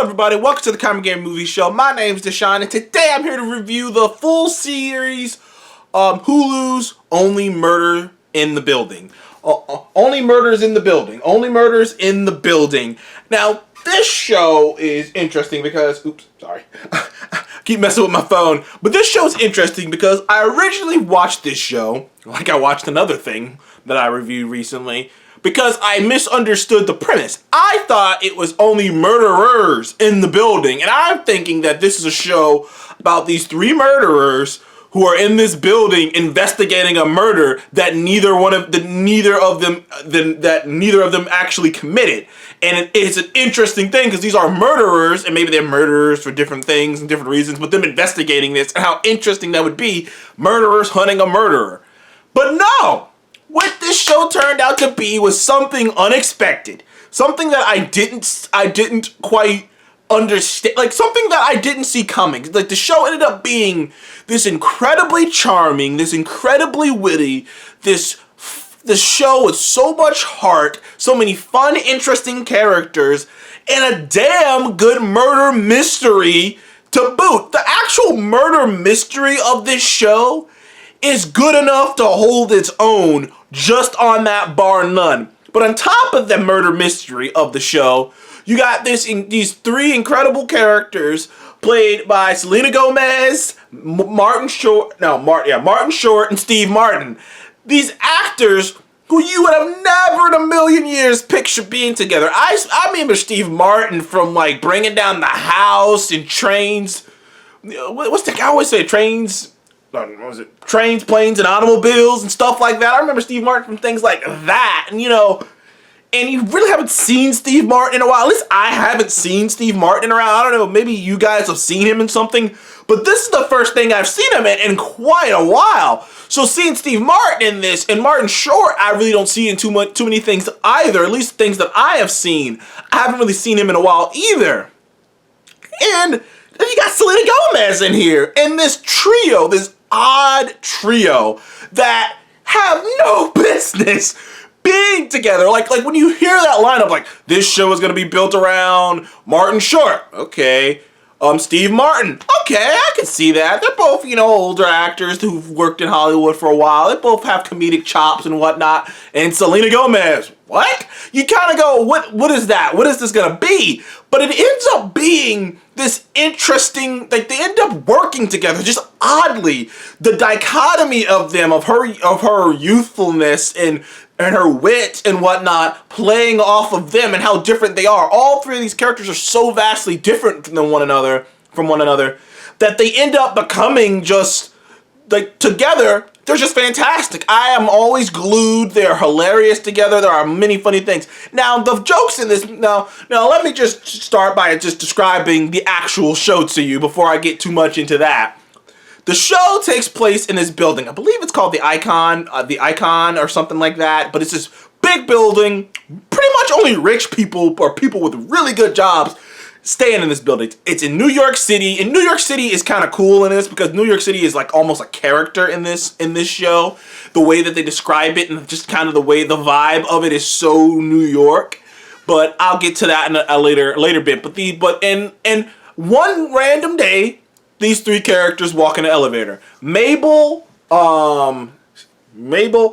everybody, welcome to the Common Game Movie Show. My name's Deshaun, and today I'm here to review the full series, Hulu's Only Murder in the Building. Only Murders in the Building. Only Murders in the Building. Now, this show is interesting because, keep messing with my phone, but this show is interesting because I originally watched this show, like I watched another thing that I reviewed recently, because I misunderstood the premise. I thought it was only murderers in the building, and I'm thinking that this is a show about these three murderers who are in this building investigating a murder that neither of them actually committed. And it's an interesting thing because these are murderers, and maybe they're murderers for different things and different reasons, but them investigating this and how interesting that would be, murderers hunting a murderer. But no! What this show turned out to be was something unexpected. Something that I didn't quite understand. Like, something that I didn't see coming. Like, the show ended up being this incredibly charming, this incredibly witty, this show with so much heart, so many fun, interesting characters, and a damn good murder mystery to boot. The actual murder mystery of this show is good enough to hold its own just on that, bar none. But on top of the murder mystery of the show, you got these three incredible characters played by Selena Gomez, Martin Short, and Steve Martin. These actors who you would have never in a million years pictured being together. I remember Steve Martin from, like, Bringing Down the House and Trains. What's the guy always say? Trains, planes, and automobiles and stuff like that. I remember Steve Martin from things like that, and you really haven't seen Steve Martin in a while. At least I haven't seen Steve Martin around. I don't know, maybe you guys have seen him in something, but this is the first thing I've seen him in quite a while. So seeing Steve Martin in this, and Martin Short, I really don't see in too many things either, at least things that I have seen. I haven't really seen him in a while either. And then you got Selena Gomez in here, and this trio, this odd trio that have no business being together. Like when you hear that lineup, like, this show is gonna be built around Martin Short, okay. Steve Martin, okay, I can see that. They're both, older actors who've worked in Hollywood for a while. They both have comedic chops and whatnot. And Selena Gomez, what? You kind of go, what is that? What is this gonna be? But it ends up being this interesting, like, they end up working together just oddly. The dichotomy of them, of her youthfulness and her wit and whatnot, playing off of them and how different they are. All three of these characters are so vastly different from one another, that they end up becoming just, like, together, they're just fantastic. I am always glued. They're hilarious together. There are many funny things. Now, the jokes in this, now let me just start by just describing the actual show to you before I get too much into that. The show takes place in this building. I believe it's called the Icon or something like that, but it's this big building. Pretty much only rich people or people with really good jobs staying in this building. It's in New York City, and New York City is kind of cool in this because New York City is like almost a character in this show. The way that they describe it and just kind of the vibe of it is so New York. But I'll get to that in a later bit. But one random day, these three characters walk in an elevator. Mabel, I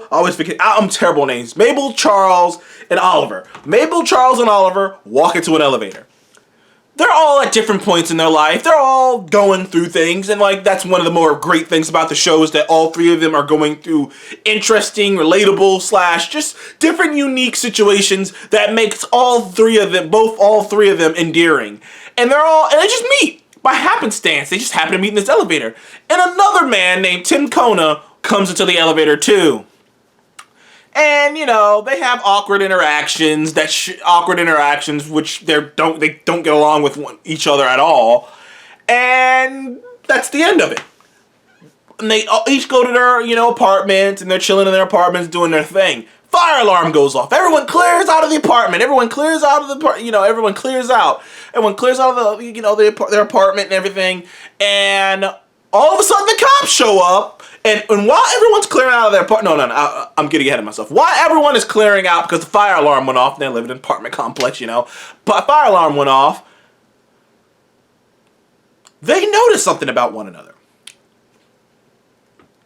always forget, I'm terrible names. Mabel, Charles, and Oliver. Mabel, Charles, and Oliver walk into an elevator. They're all at different points in their life. They're all going through things, and, like, that's one of the more great things about the show is that all three of them are going through interesting, relatable / just different, unique situations that makes all three of them endearing. And they just meet. By happenstance, they just happen to meet in this elevator. And another man named Tim Kona comes into the elevator too. And, they have awkward interactions, which they don't get along with each other at all. And that's the end of it. And they each go to their, apartments, and they're chilling in their apartments doing their thing. Fire alarm goes off. Everyone clears out of the apartment. Everyone clears out. Everyone clears out of their apartment and everything. And all of a sudden, the cops show up. And while everyone's clearing out of their apartment, I'm getting ahead of myself. While everyone is clearing out because the fire alarm went off, and they live in an apartment complex, but fire alarm went off. they notice something about one another.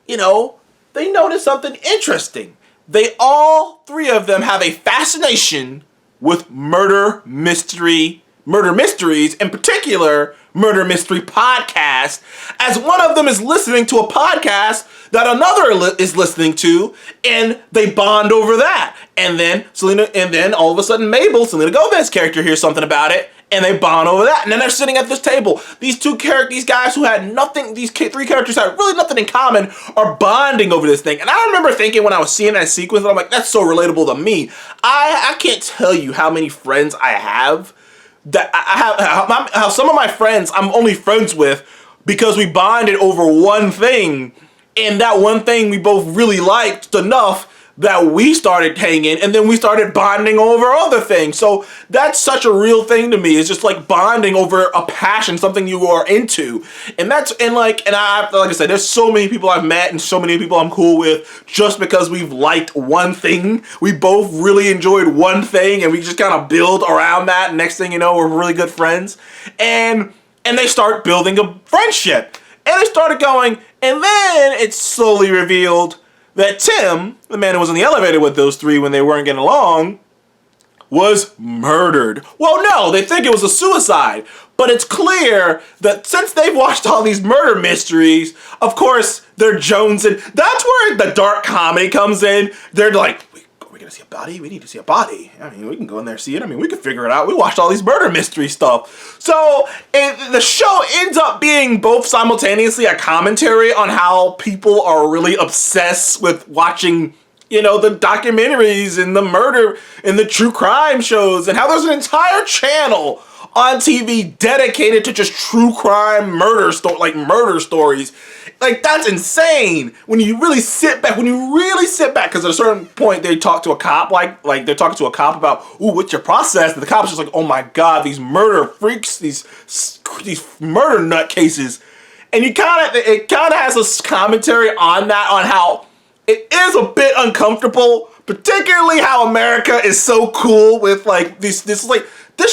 You know, they notice something interesting. They all three of them have a fascination with murder mysteries, in particular, murder mystery podcasts, as one of them is listening to a podcast that another is listening to, and they bond over that. And then all of a sudden Selena Gomez character hears something about it, and they bond over that. And then they're sitting at this table. These guys who had nothing, these three characters had really nothing in common, are bonding over this thing. And I remember thinking when I was seeing that sequence, I'm like, that's so relatable to me. I can't tell you how many friends I have that how some of my friends I'm only friends with because we bonded over one thing, and that one thing we both really liked enough that we started hanging, and then we started bonding over other things. So that's such a real thing to me. It's just like bonding over a passion, something you are into. And like I said, there's so many people I've met and so many people I'm cool with just because we've liked one thing. We both really enjoyed one thing, and we just kind of build around that. And next thing you know, we're really good friends. And they start building a friendship. And they started going, and then it's slowly revealed that Tim, the man who was in the elevator with those three when they weren't getting along, was murdered. Well, no, they think it was a suicide. But it's clear that since they've watched all these murder mysteries, of course, they're jonesing. That's where the dark comedy comes in. They're like, are we going to see a body? We need to see a body. I mean, we can go in there and see it. I mean, we can figure it out. We watched all these murder mystery stuff. So the show ends up being both simultaneously a commentary on how people are really obsessed with watching, the documentaries and the murder and the true crime shows, and how there's an entire channel on TV dedicated to just true crime murder stories. Like, that's insane. When you really sit back, because at a certain point they talk to a cop, like they're talking to a cop about, ooh, what's your process? And the cop's just like, oh my God, these murder freaks, these murder nutcases. And it kind of has a commentary on that, on how it is a bit uncomfortable, particularly how America is so cool with like this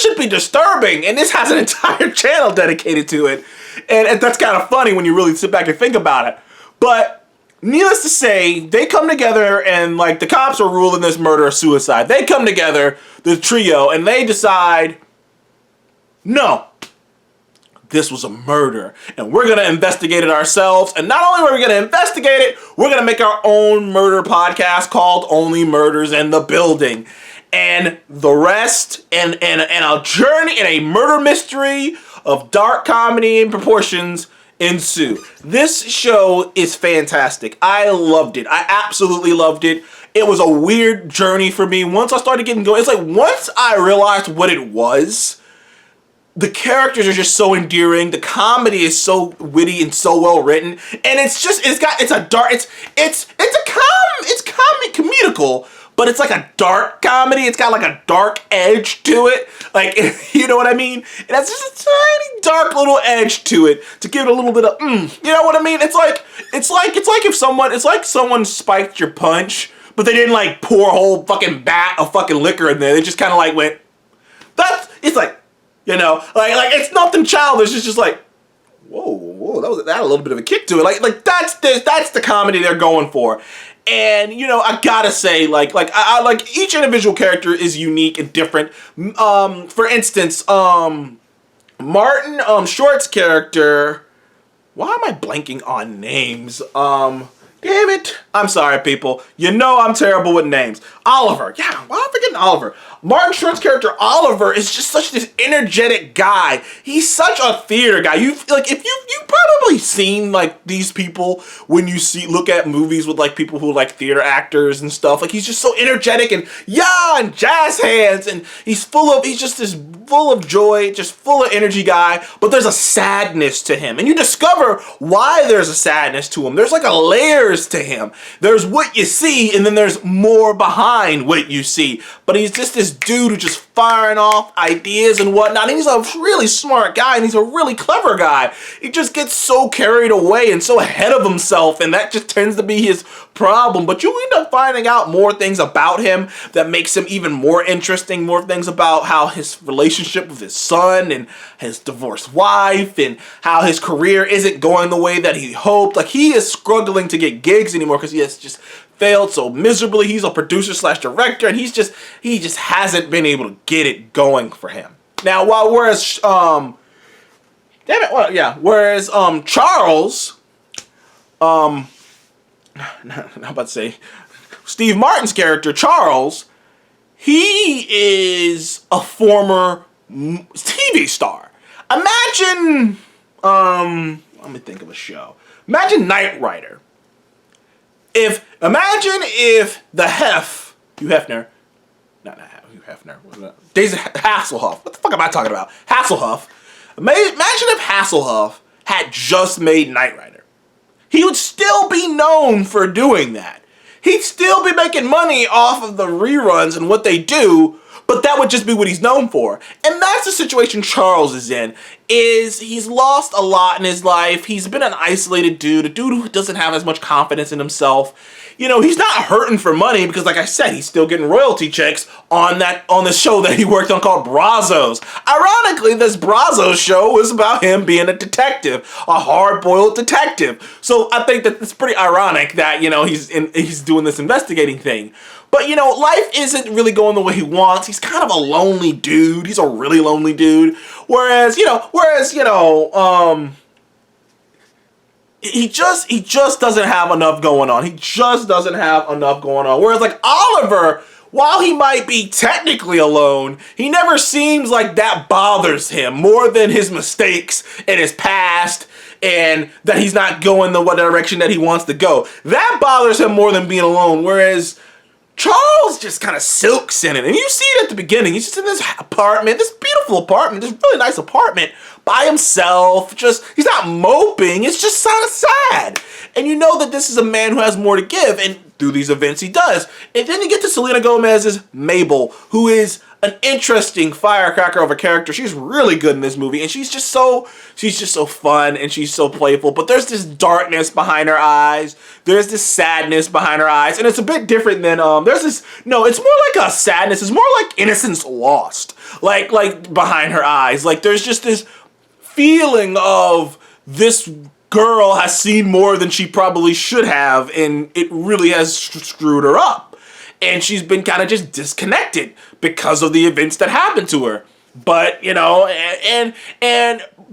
should be disturbing, and this has an entire channel dedicated to it. And that's kind of funny when you really sit back and think about it. But needless to say, they come together, and like the cops are ruling this murder or suicide. They come together, the trio, and they decide, no, this was a murder, and we're going to investigate it ourselves. And not only are we going to investigate it, we're going to make our own murder podcast called Only Murders in the Building. And the rest, and a journey in a murder mystery of dark comedy and proportions ensue. This show is fantastic. I loved it. I absolutely loved it. It was a weird journey for me. Once I started getting going, it's like once I realized what it was, the characters are just so endearing. The comedy is so witty and so well written, and it's comedical. But it's like a dark comedy. It's got like a dark edge to it. Like, you know what I mean? It has just a tiny dark little edge to it to give it a little bit of, you know what I mean? It's like if someone spiked your punch, but they didn't like pour a whole fucking bat of fucking liquor in there. They just kind of like went, it's like, like it's nothing childish. It's just like, whoa, that had a little bit of a kick to it. Like that's the comedy they're going for. And, I gotta say, I like each individual character is unique and different. For instance, Martin Short's character, why am I blanking on names? Damn it. I'm sorry, people. I'm terrible with names. Oliver. Yeah, why am I forgetting Oliver? Martin Short's character, Oliver, is just such this energetic guy. He's such a theater guy. You've probably seen, like, these people when you look at movies with, like, people who like theater actors and stuff. Like, he's just so energetic and jazz hands, and he's just this full of joy, just full of energy guy, but there's a sadness to him. And you discover why there's a sadness to him. There's like a layers to him. There's what you see, and then there's more behind what you see. But he's just this dude who just firing off ideas and whatnot. And he's a really smart guy, and he's a really clever guy. He just gets so carried away and so ahead of himself, and that just tends to be his problem. But you end up finding out more things about him that makes him even more interesting, more things about how his relationship with his son and his divorced wife, and how his career isn't going the way that he hoped. Like, he is struggling to get gigs anymore because he has just failed so miserably. He's a producer slash director, and he just hasn't been able to get it going for him. Now, whereas Charles, I'm about to say, Steve Martin's character, Charles, he is a former TV star. Imagine, let me think of a show. Imagine Knight Rider. Imagine if the Hugh Hefner, Daisy Hasselhoff. What the fuck am I talking about? Hasselhoff. Imagine if Hasselhoff had just made Knight Rider. He would still be known for doing that. He'd still be making money off of the reruns and what they do, but that would just be what he's known for. And that's the situation Charles is in. He's lost a lot in his life. He's been an isolated dude, a dude who doesn't have as much confidence in himself. You know, he's not hurting for money because, like I said, he's still getting royalty checks on the show that he worked on called Brazos. Ironically, this Brazos show was about him being a detective, a hard-boiled detective. So I think that it's pretty ironic that, you know, he's doing this investigating thing. But, you know, life isn't really going the way he wants. He's kind of a lonely dude. He's a really lonely dude. Whereas, he just doesn't have enough going on. He just doesn't have enough going on. Whereas, like, Oliver, while he might be technically alone, he never seems like that bothers him more than his mistakes and his past, and that he's not going the direction that he wants to go. That bothers him more than being alone. Whereas Charles just kind of silks in it. And you see it at the beginning. He's just in this apartment, this beautiful apartment, this really nice apartment by himself. He's not moping. It's just kind of sad. And you know that this is a man who has more to give. And through these events, he does. And then you get to Selena Gomez's Mabel, who is an interesting firecracker of a character. She's really good in this movie, and she's just so fun, and she's so playful. But there's this darkness behind her eyes. There's this sadness behind her eyes, and it's a bit different than it's more like a sadness. It's more like innocence lost, like behind her eyes. Like, there's just this feeling of this girl has seen more than she probably should have, and it really has screwed her up. And she's been kind of just disconnected because of the events that happened to her. But, you know, and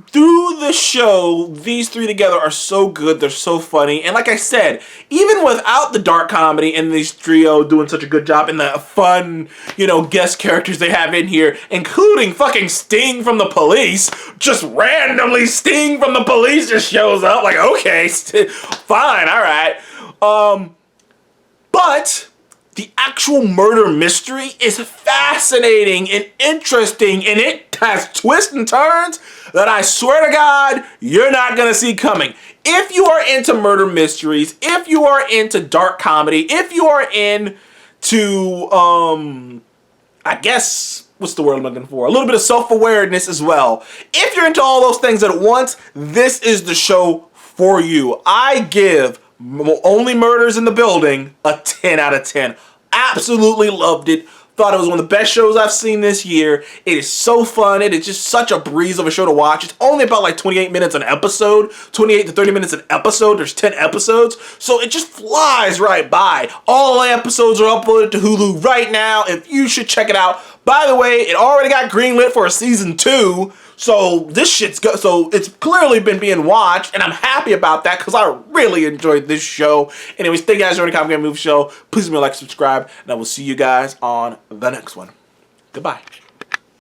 through the show, these three together are so good. They're so funny. And like I said, even without the dark comedy and these trio doing such a good job and the fun, you know, guest characters they have in here, including fucking Sting from the Police, just randomly Sting from the Police just shows up. Like, okay, fine, all right. But the actual murder mystery is fascinating and interesting, and it has twists and turns that I swear to God, you're not going to see coming. If you are into murder mysteries, if you are into dark comedy, if you are into, I guess, what's the word I'm looking for? A little bit of self-awareness as well. If you're into all those things at once, this is the show for you. I give Only Murders in the Building a 10 out of 10. Absolutely loved it. Thought it was one of the best shows I've seen this year. It is so fun. It is just such a breeze of a show to watch. It's only about like 28 minutes an episode, 28 to 30 minutes an episode. There's 10 episodes, so it just flies right by. All the episodes are uploaded to Hulu right now. If you should check it out. By the way, it already got greenlit for a season 2. So this shit's good. So it's clearly been being watched, and I'm happy about that because I really enjoyed this show. Anyways, thank you guys for joining the Comic Game Movie Show. Please leave me a like, subscribe, and I will see you guys on the next one. Goodbye.